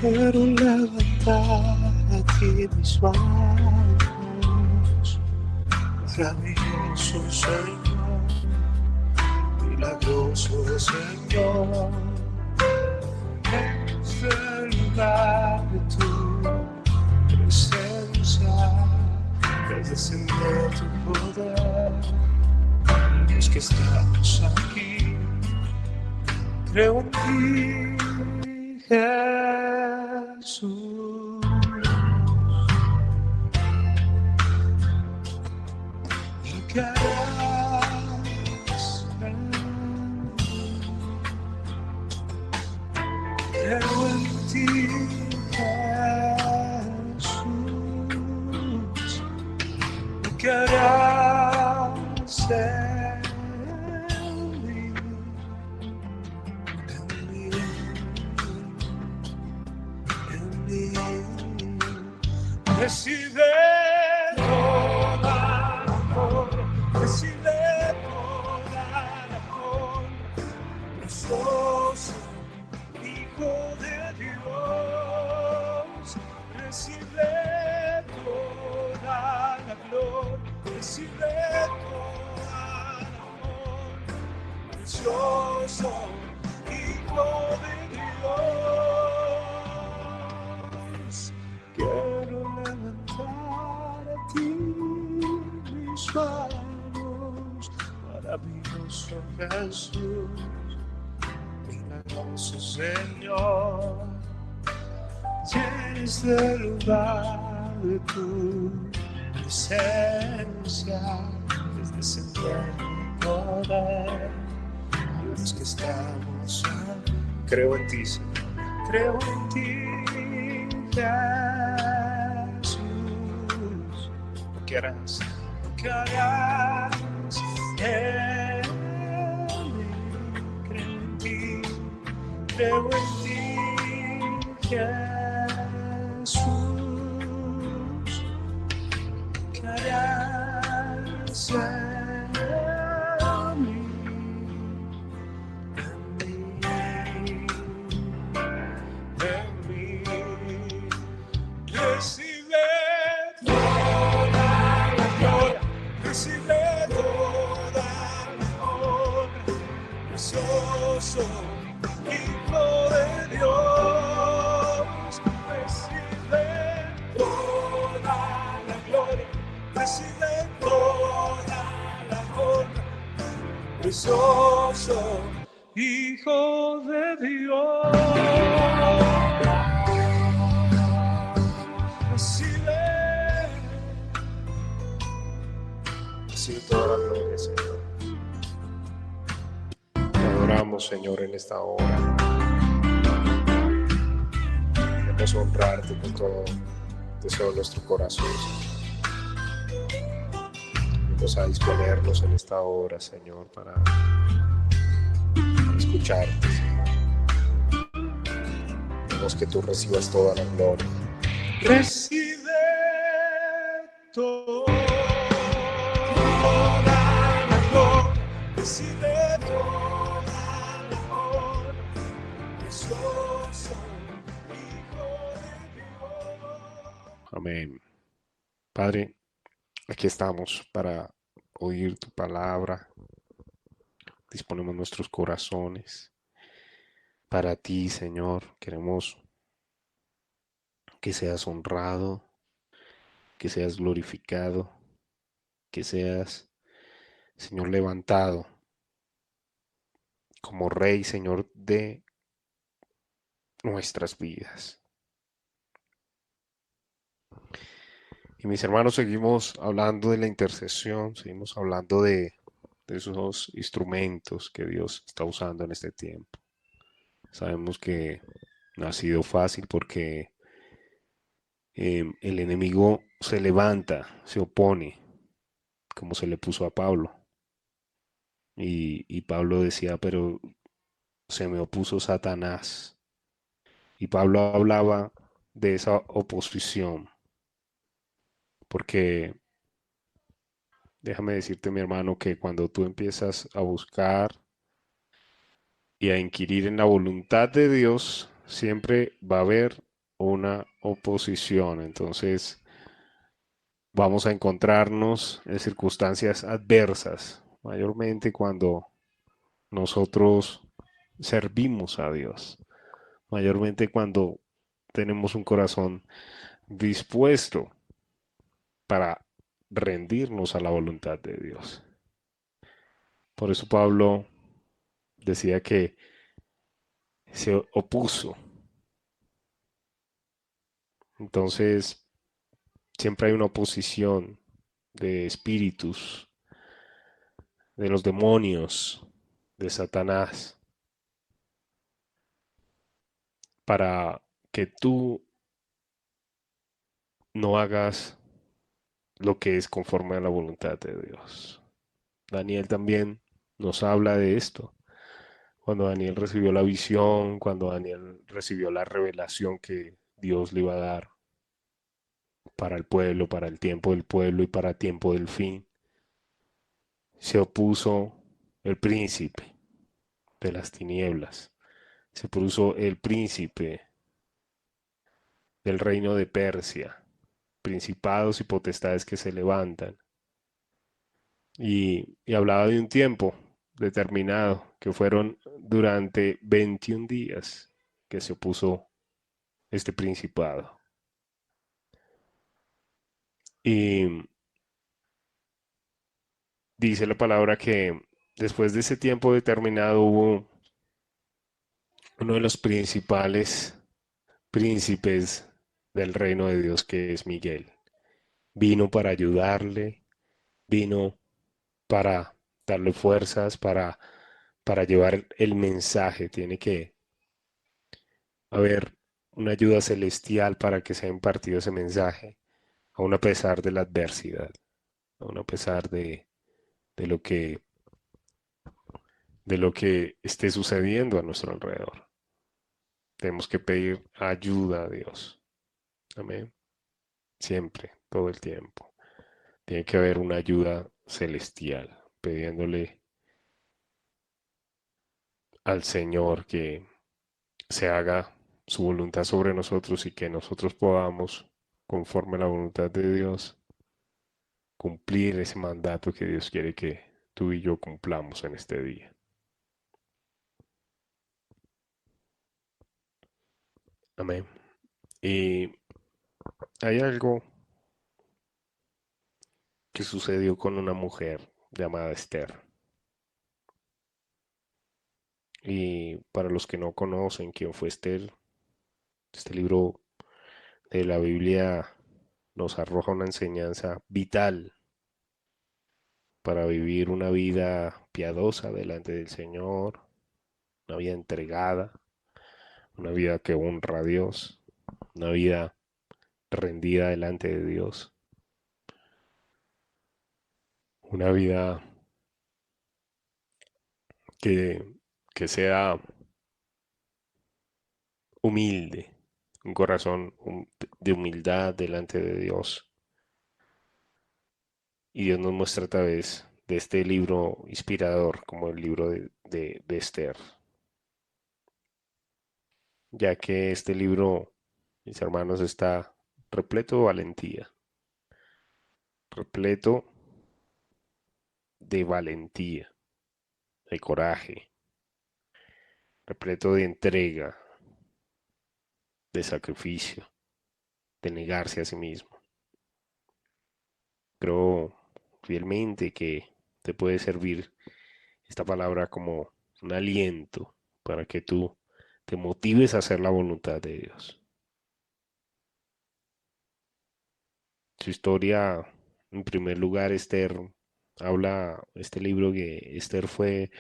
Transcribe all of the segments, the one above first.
Quiero levantar a ti mis manos, maravilloso Señor, milagroso Señor, en el lugar de tu presencia, es descender tu poder, los que estamos aquí, creo en ti, Jesús. Y que harás en mí. Creo en ti, Jesús. Y que harás en mí. Recibe toda la gloria, recibe toda la gloria, precioso Hijo de Dios. Recibe toda la gloria, recibe toda la gloria, precioso Hijo de Dios. Quiero levantar a ti mis manos, maravilloso Jesús, milagroso Señor, llenes el lugar de tu presencia, desde descender tu poder, los que estamos aquí. Creo en ti, Señor, creo en ti, Jesús. ¿Qué harás? ¿Qué harás en mí? Creo en ti, Jesús. ¿Qué harás en mí? Recibe toda la gloria, recibe toda la honra, precioso Hijo de Dios. Recibe toda la gloria, recibe toda la honra, precioso Hijo de Dios. Recibe toda la gloria, Señor. Te adoramos, Señor, en esta hora. Queremos honrarte con todo deseo de nuestro corazón, Señor. Vamos a disponernos en esta hora, Señor, para escucharte, Señor. Queremos que tú recibas toda la gloria. Recibe toda la gloria, recibe toda la honra, precioso Hijo de Dios. Amén. Padre, aquí estamos para oír tu palabra. Disponemos nuestros corazones para ti, Señor. Queremos que seas honrado, que seas glorificado, que seas, Señor, levantado como Rey, Señor, de nuestras vidas. Y mis hermanos, seguimos hablando de la intercesión, seguimos hablando de esos instrumentos que Dios está usando en este tiempo. Sabemos que no ha sido fácil porque el enemigo se levanta, se opone, como se le puso a Pablo. Y Pablo decía, pero se me opuso Satanás. Y Pablo hablaba de esa oposición, porque déjame decirte, mi hermano, que cuando tú empiezas a buscar y a inquirir en la voluntad de Dios, siempre va a haber una oposición. Entonces vamos a encontrarnos en circunstancias adversas, mayormente cuando nosotros servimos a Dios, mayormente cuando tenemos un corazón dispuesto para rendirnos a la voluntad de Dios. Por eso Pablo decía que se opuso. Entonces, siempre hay una oposición de espíritus, de los demonios, de Satanás, para que tú no hagas lo que es conforme a la voluntad de Dios. Daniel también nos habla de esto. Cuando Daniel recibió la visión, cuando Daniel recibió la revelación que Dios le iba a dar para el pueblo, para el tiempo del pueblo y para tiempo del fin, se opuso el príncipe de las tinieblas, se opuso el príncipe del reino de Persia, principados y potestades que se levantan. Y hablaba de un tiempo determinado, que fueron durante 21 días que se opuso este principado. Y dice la palabra que después de ese tiempo determinado hubo uno de los principales príncipes del reino de Dios, que es Miguel. Vino para ayudarle, vino para darle fuerzas, para llevar el mensaje. Tiene que haber una ayuda celestial para que sea impartido ese mensaje, aun a pesar de la adversidad, aun a pesar de lo de lo que esté sucediendo a nuestro alrededor. Tenemos que pedir ayuda a Dios. Amén. Siempre, todo el tiempo. Tiene que haber una ayuda celestial, pidiéndole al Señor que se haga su voluntad sobre nosotros y que nosotros podamos, conforme a la voluntad de Dios, cumplir ese mandato que Dios quiere que tú y yo cumplamos en este día. Amén. Y hay algo que sucedió con una mujer llamada Esther. Y para los que no conocen quién fue Esther, este libro de la Biblia nos arroja una enseñanza vital para vivir una vida piadosa delante del Señor, una vida entregada, una vida que honra a Dios, una vida rendida delante de Dios, una vida que, que sea humilde, un corazón de humildad delante de Dios. Y Dios nos muestra a través de este libro inspirador, como el libro de Esther, ya que este libro, mis hermanos, está repleto de valentía, repleto de valentía, de coraje, repleto de entrega, de sacrificio, de negarse a sí mismo. Creo fielmente que te puede servir esta palabra como un aliento para que tú te motives a hacer la voluntad de Dios. Su historia, en primer lugar, Esther, habla este libro que Esther fue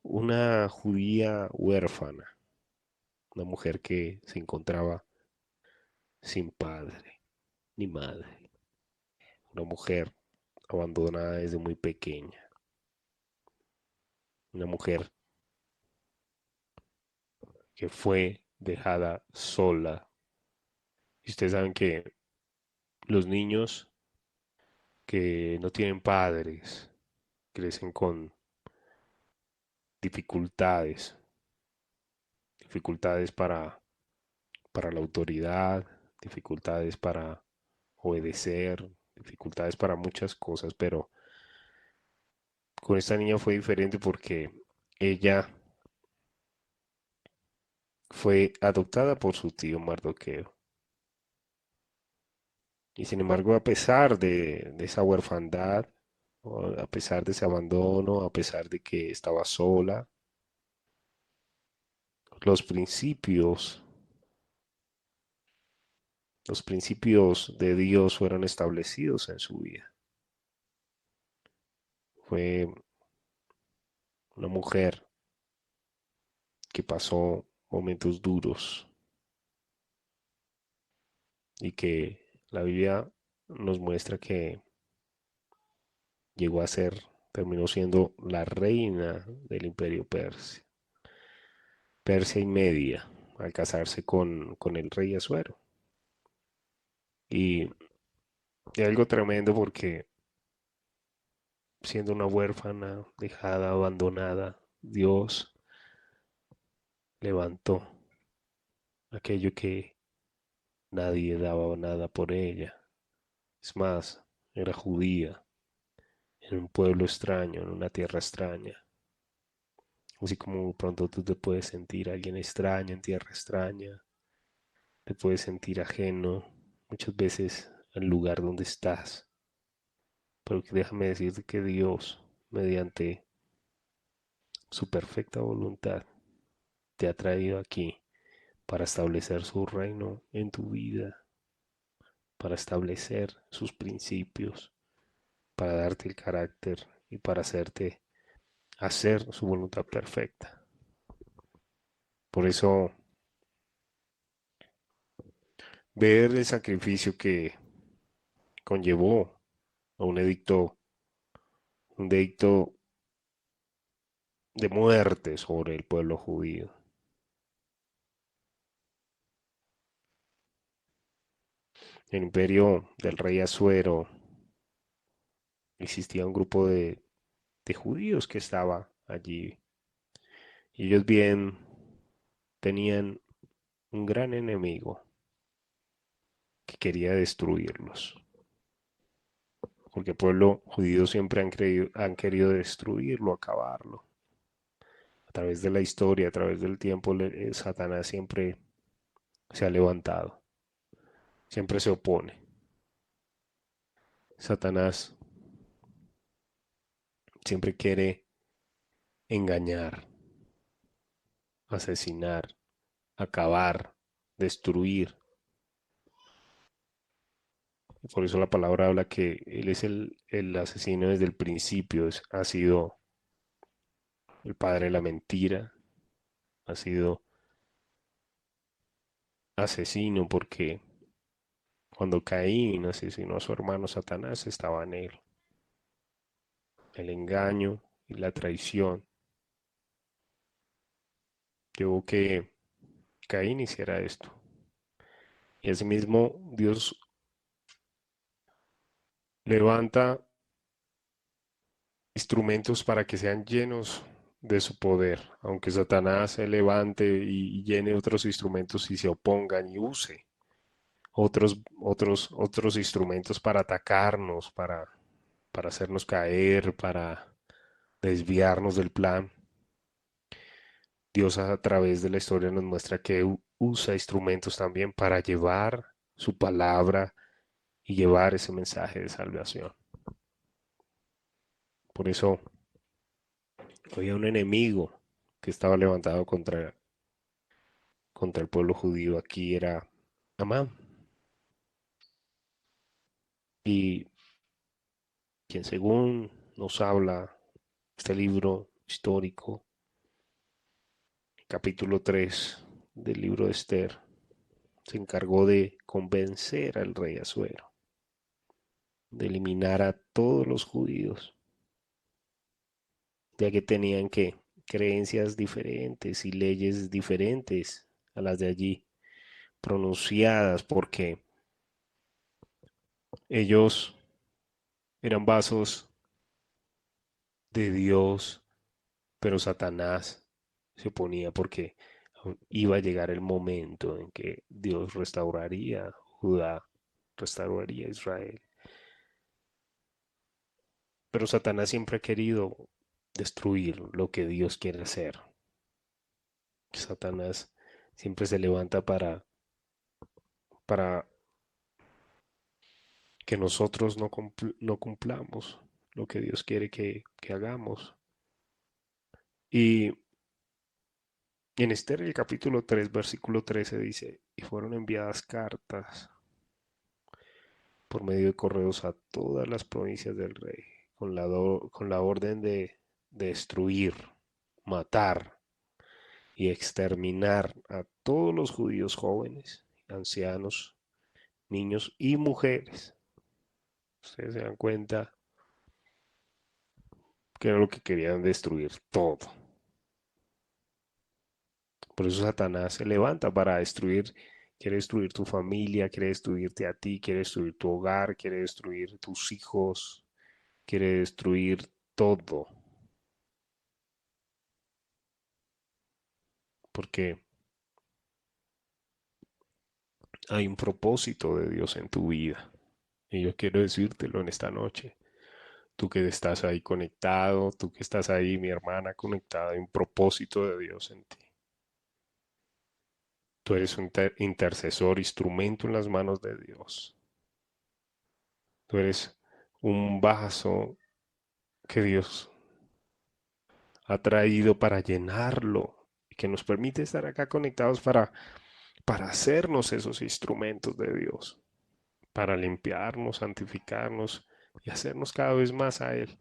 una judía huérfana, una mujer que se encontraba sin padre ni madre, una mujer abandonada desde muy pequeña, una mujer que fue dejada sola. Y ustedes saben que los niños que no tienen padres crecen con dificultades, dificultades para la autoridad, dificultades para obedecer, dificultades para muchas cosas, pero con esta niña fue diferente porque ella fue adoptada por su tío Mardoqueo. Y sin embargo, a pesar de esa huerfandad, o a pesar de ese abandono, a pesar de que estaba sola, los principios, los principios de Dios fueron establecidos en su vida. Fue una mujer que pasó momentos duros y que la Biblia nos muestra que llegó a ser, terminó siendo la reina del imperio Persia, Persia y Media, al casarse con el rey Asuero. Y es algo tremendo porque siendo una huérfana, dejada, abandonada, Dios levantó aquello que nadie daba nada por ella. Es más, era judía, en un pueblo extraño, en una tierra extraña. Así como pronto tú te puedes sentir alguien extraño en tierra extraña, te puedes sentir ajeno muchas veces al lugar donde estás. Pero déjame decirte que Dios, mediante su perfecta voluntad, te ha traído aquí para establecer su reino en tu vida, para establecer sus principios, para darte el carácter y para hacerte hacer su voluntad perfecta. Por eso, ver el sacrificio que conllevó a un edicto de muerte sobre el pueblo judío. En el imperio del rey Asuero existía un grupo de judíos que estaba allí. Y ellos bien tenían un gran enemigo que quería destruirlos. Porque el pueblo judío siempre han querido destruirlo, acabarlo. A través de la historia, a través del tiempo, Satanás siempre se ha levantado, siempre se opone. Satanás siempre quiere engañar, asesinar, acabar, destruir. Por eso la palabra habla que él es el asesino desde el principio, ha sido el padre de la mentira, ha sido asesino porque cuando Caín asesinó a su hermano Satanás estaba en él. El engaño y la traición llevó que Caín hiciera esto. Y asimismo Dios levanta instrumentos para que sean llenos de su poder, aunque Satanás se levante y llene otros instrumentos y se opongan y use otros instrumentos para atacarnos, para hacernos caer, para desviarnos del plan. Dios a través de la historia nos muestra que usa instrumentos también para llevar su palabra y llevar ese mensaje de salvación. Por eso había un enemigo que estaba levantado contra el pueblo judío. Aquí era Amán. Y quien según nos habla este libro histórico, capítulo 3 del libro de Esther, se encargó de convencer al rey Asuero, de eliminar a todos los judíos, ya que tenían que creencias diferentes y leyes diferentes a las de allí, pronunciadas porque ellos eran vasos de Dios, pero Satanás se oponía porque Iba a llegar el momento en que Dios restauraría Judá, restauraría Israel. Pero Satanás siempre ha querido destruir lo que Dios quiere hacer. Satanás siempre se levanta para que nosotros no cumplamos lo que Dios quiere que hagamos. Y en Esther, el capítulo 3 versículo 13 dice, y fueron enviadas cartas por medio de correos a todas las provincias del rey, con la orden de destruir, matar y exterminar a todos los judíos jóvenes, ancianos, niños y mujeres. Ustedes se dan cuenta que era lo que querían destruir todo. Por eso Satanás se levanta para destruir, quiere destruir tu familia, quiere destruirte a ti, quiere destruir tu hogar, quiere destruir tus hijos, quiere destruir todo. Porque hay un propósito de Dios en tu vida. Y yo quiero decírtelo en esta noche. Tú que estás ahí conectado, tú que estás ahí, mi hermana conectada, hay un propósito de Dios en ti. Tú eres un intercesor, instrumento en las manos de Dios. Tú eres un vaso que Dios ha traído para llenarlo y que nos permite estar acá conectados para hacernos esos instrumentos de Dios, para limpiarnos, santificarnos y hacernos cada vez más a Él.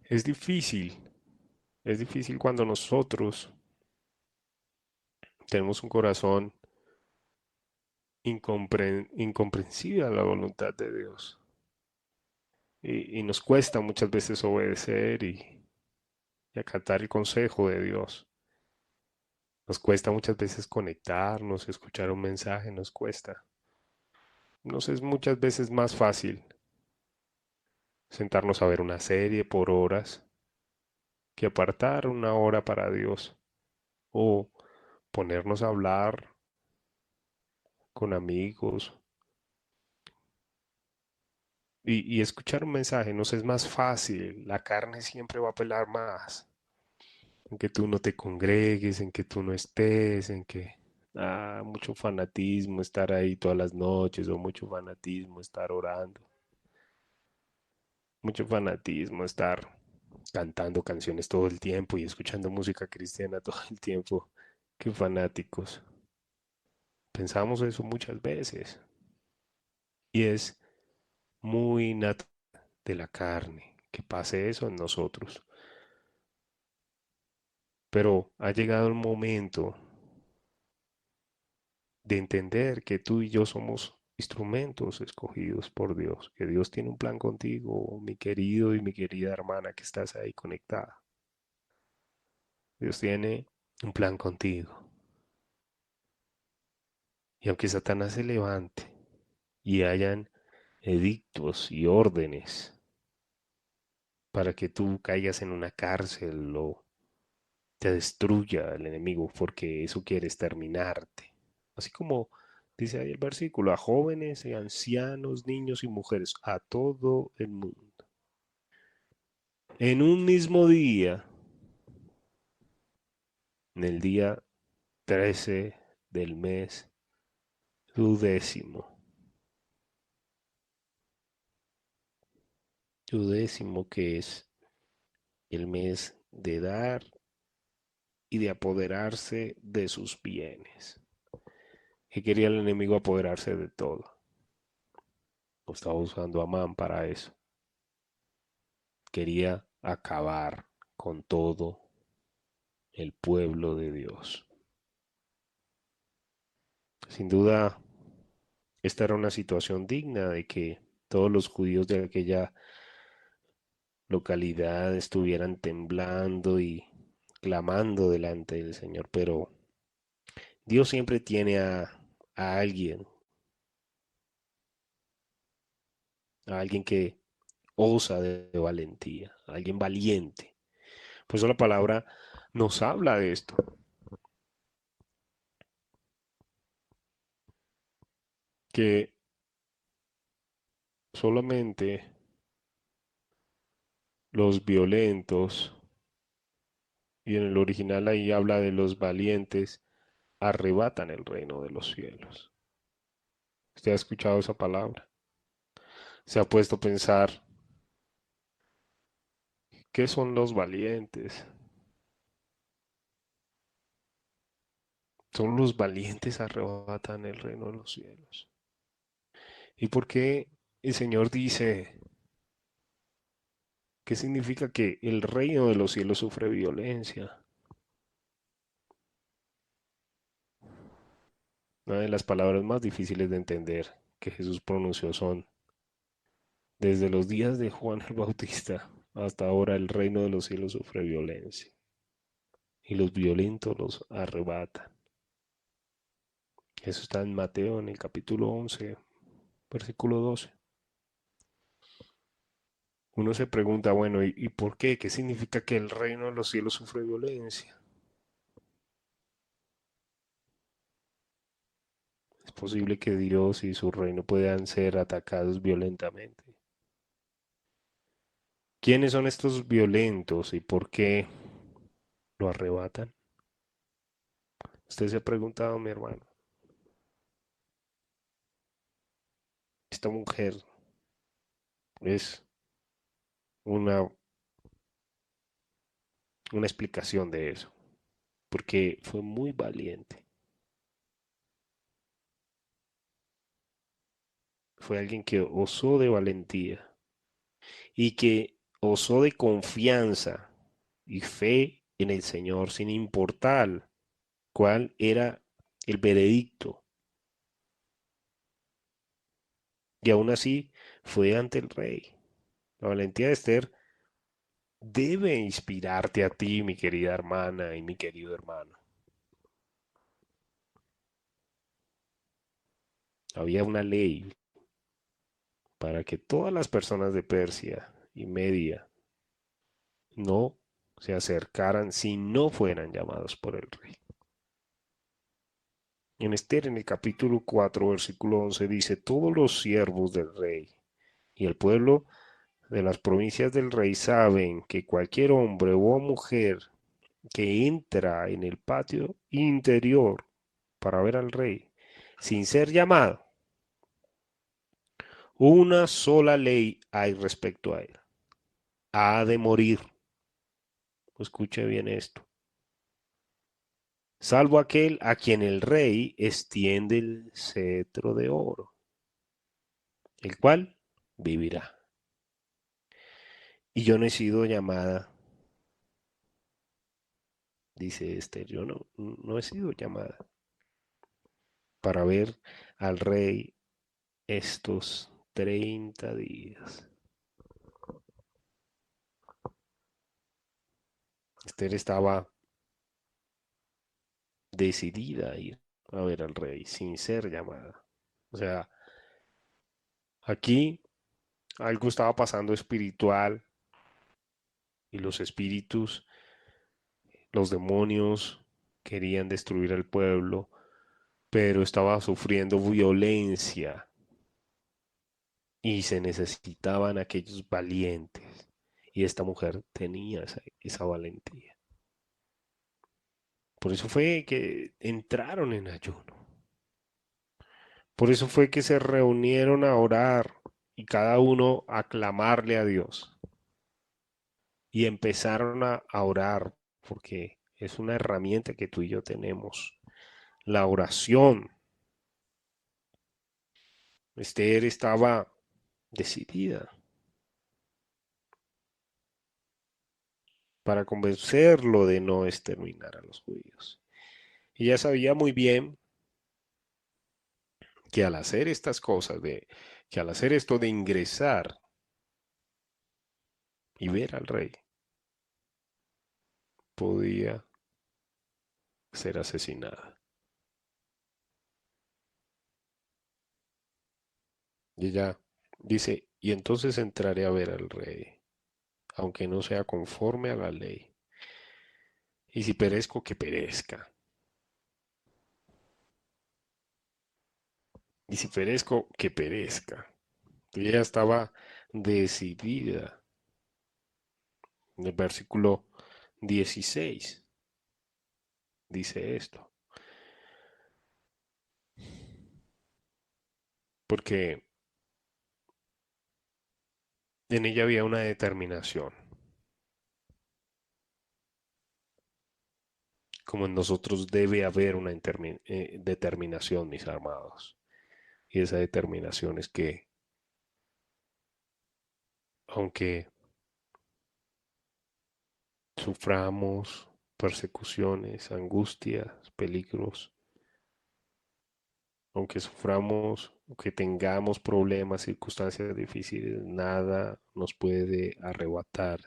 Es difícil, es difícil cuando nosotros tenemos un corazón incomprensible a la voluntad de Dios. Y nos cuesta muchas veces obedecer y acatar el consejo de Dios. Nos cuesta muchas veces conectarnos, escuchar un mensaje, nos cuesta. Nos es muchas veces más fácil sentarnos a ver una serie por horas que apartar una hora para Dios o ponernos a hablar con amigos y escuchar un mensaje. Nos es más fácil. La carne siempre va a apelar más. En que tú no te congregues, en que tú no estés, en que mucho fanatismo estar ahí todas las noches o mucho fanatismo estar orando, mucho fanatismo estar cantando canciones todo el tiempo y escuchando música cristiana todo el tiempo. Qué fanáticos. Pensamos eso muchas veces y es muy natural de la carne que pase eso en nosotros. Pero ha llegado el momento de entender que tú y yo somos instrumentos escogidos por Dios, que Dios tiene un plan contigo, mi querido y mi querida hermana que estás ahí conectada. Dios tiene un plan contigo. Y aunque Satanás se levante y hayan edictos y órdenes para que tú caigas en una cárcel o te destruya el enemigo porque eso quiere exterminarte. Así como dice ahí el versículo, a jóvenes y ancianos, niños y mujeres, a todo el mundo. En un mismo día, en el día 13 del mes duodécimo, duodécimo que es el mes de dar y de apoderarse de sus bienes. Que quería el enemigo apoderarse de todo. Lo estaba usando Amán para eso. Quería acabar con todo el pueblo de Dios. Sin duda, esta era una situación digna de que todos los judíos de aquella localidad estuvieran temblando y clamando delante del Señor, pero Dios siempre tiene a alguien que osa de valentía, a alguien valiente. Por eso la palabra nos habla de esto. que solamente los violentos, y en el original ahí habla de los valientes, arrebatan el reino de los cielos. ¿Usted ha escuchado esa palabra? ¿Se ha puesto a pensar qué son los valientes? Son los valientes arrebatan el reino de los cielos. ¿Y por qué el Señor dice, qué significa que el reino de los cielos sufre violencia? Una de las palabras más difíciles de entender que Jesús pronunció son, desde los días de Juan el Bautista hasta ahora el reino de los cielos sufre violencia y los violentos los arrebatan. Eso está en Mateo en el capítulo 11, versículo 12. Uno se pregunta, bueno, ¿y por qué? ¿Qué significa que el reino de los cielos sufre violencia? Es posible que Dios y su reino puedan ser atacados violentamente. ¿Quiénes son estos violentos y por qué lo arrebatan? Usted se ha preguntado, mi hermano. Esta mujer es una, una explicación de eso, porque fue muy valiente. Fue alguien que osó de valentía y que osó de confianza y fe en el Señor sin importar cuál era el veredicto. Y aún así fue ante el rey. La valentía de Esther debe inspirarte a ti, mi querida hermana y mi querido hermano. Había una ley para que todas las personas de Persia y Media no se acercaran si no fueran llamados por el rey. En Esther, en el capítulo 4, versículo 11, dice, todos los siervos del rey y el pueblo de las provincias del rey saben que cualquier hombre o mujer que entra en el patio interior para ver al rey sin ser llamado, una sola ley hay respecto a él. Ha de morir. Escuche bien esto. Salvo aquel a quien el rey extiende el cetro de oro, el cual vivirá. Y yo no he sido llamada, dice Esther, yo no he sido llamada para ver al rey estos 30 días. Esther estaba decidida a ir a ver al rey sin ser llamada. O sea, aquí algo estaba pasando espiritual y los espíritus, los demonios querían destruir al pueblo, pero estaba sufriendo violencia y se necesitaban aquellos valientes. Y esta mujer tenía esa valentía. Por eso fue que entraron en ayuno. Por eso fue que se reunieron a orar y cada uno a clamarle a Dios. Y empezaron a orar porque es una herramienta que tú y yo tenemos. La oración. Esther estaba decidida para convencerlo de no exterminar a los judíos. Ella sabía muy bien que al hacer estas cosas, que al hacer esto de ingresar y ver al rey, podía ser asesinada. Y ella dice, y entonces entraré a ver al rey, aunque no sea conforme a la ley. Y si perezco, que perezca. Y si perezco, que perezca. Ella estaba decidida. En el versículo 16 dice esto, porque en ella había una determinación, como en nosotros debe haber una determinación, mis amados. Y esa determinación es que, aunque suframos persecuciones, angustias, peligros, aunque suframos, aunque tengamos problemas, circunstancias difíciles, nada nos puede arrebatar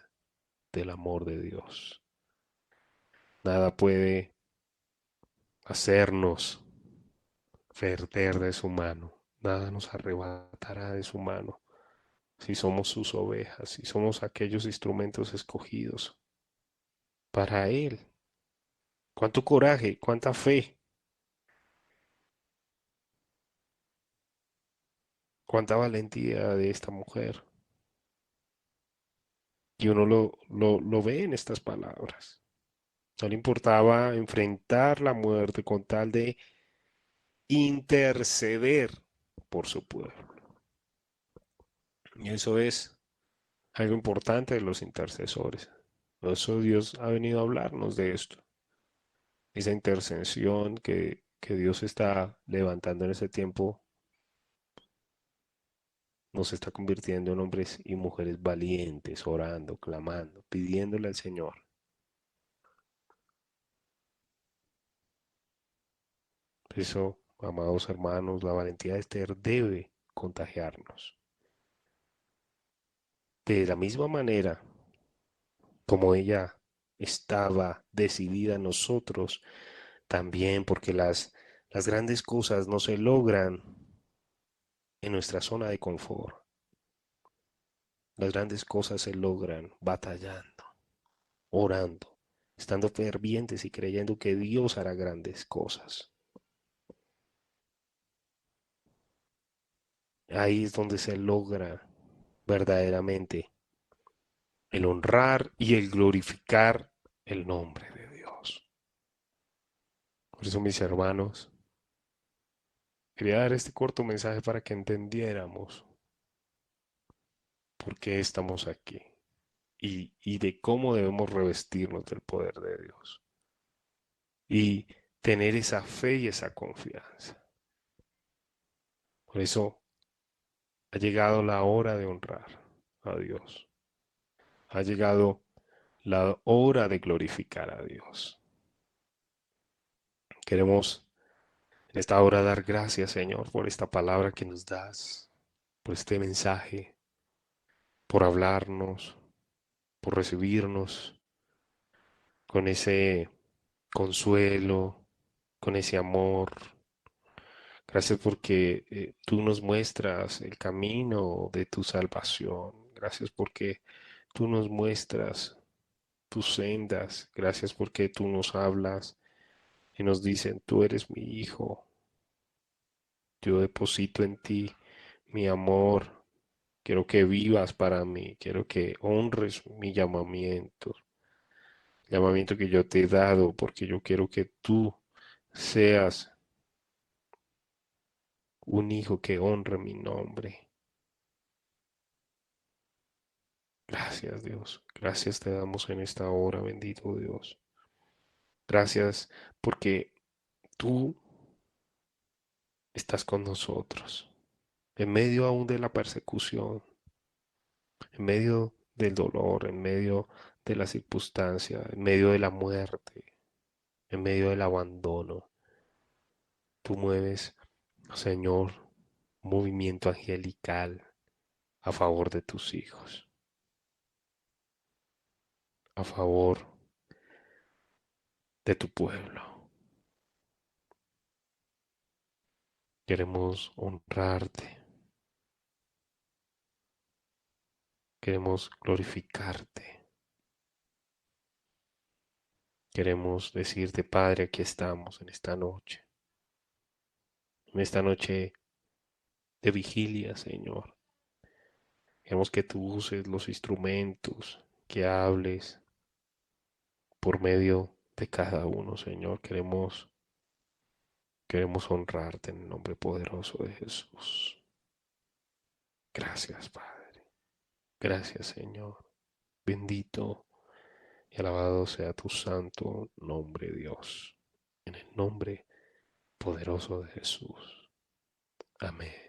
del amor de Dios. Nada puede hacernos perder de su mano. Nada nos arrebatará de su mano. Si somos sus ovejas, si somos aquellos instrumentos escogidos para Él. Cuánto coraje, cuánta fe, cuánta valentía de esta mujer. Y uno lo ve en estas palabras. No le importaba enfrentar la muerte con tal de interceder por su pueblo. Y eso es algo importante de los intercesores. Por eso Dios ha venido a hablarnos de esto. Esa intercesión que Dios está levantando en ese tiempo nos está convirtiendo en hombres y mujeres valientes, orando, clamando, pidiéndole al Señor. Por eso, amados hermanos, la valentía de Esther debe contagiarnos. De la misma manera como ella estaba decidida, nosotros también, porque las grandes cosas no se logran en nuestra zona de confort. Las grandes cosas se logran batallando, orando, estando fervientes y creyendo que Dios hará grandes cosas. Ahí es donde se logra verdaderamente el honrar y el glorificar el nombre de Dios. Por eso, mis hermanos, quería dar este corto mensaje para que entendiéramos por qué estamos aquí y de cómo debemos revestirnos del poder de Dios y tener esa fe y esa confianza. Por eso ha llegado la hora de honrar a Dios. Ha llegado la hora de glorificar a Dios. Queremos en esta hora dar gracias, Señor, por esta palabra que nos das, por este mensaje, por hablarnos, por recibirnos con ese consuelo, con ese amor. Gracias porque tú nos muestras el camino de tu salvación. Gracias porque tú nos muestras tus sendas. Gracias porque tú nos hablas y nos dicen, tú eres mi hijo. Yo deposito en ti mi amor. Quiero que vivas para mí. Quiero que honres mi llamamiento. Llamamiento que yo te he dado porque yo quiero que tú seas un hijo que honre mi nombre. Gracias, Dios. Gracias te damos en esta hora, bendito Dios. Gracias porque tú estás con nosotros. En medio aún de la persecución, en medio del dolor, en medio de la circunstancia, en medio de la muerte, en medio del abandono, tú mueves, Señor, un movimiento angelical a favor de tus hijos, a favor de tu pueblo. Queremos honrarte, queremos glorificarte, queremos decirte, Padre, aquí estamos en esta noche de vigilia, Señor. Queremos que tú uses los instrumentos, que hables por medio de cada uno, Señor. Queremos honrarte en el nombre poderoso de Jesús. Gracias, Padre. Gracias, Señor. Bendito y alabado sea tu santo nombre, Dios. En el nombre poderoso de Jesús. Amén.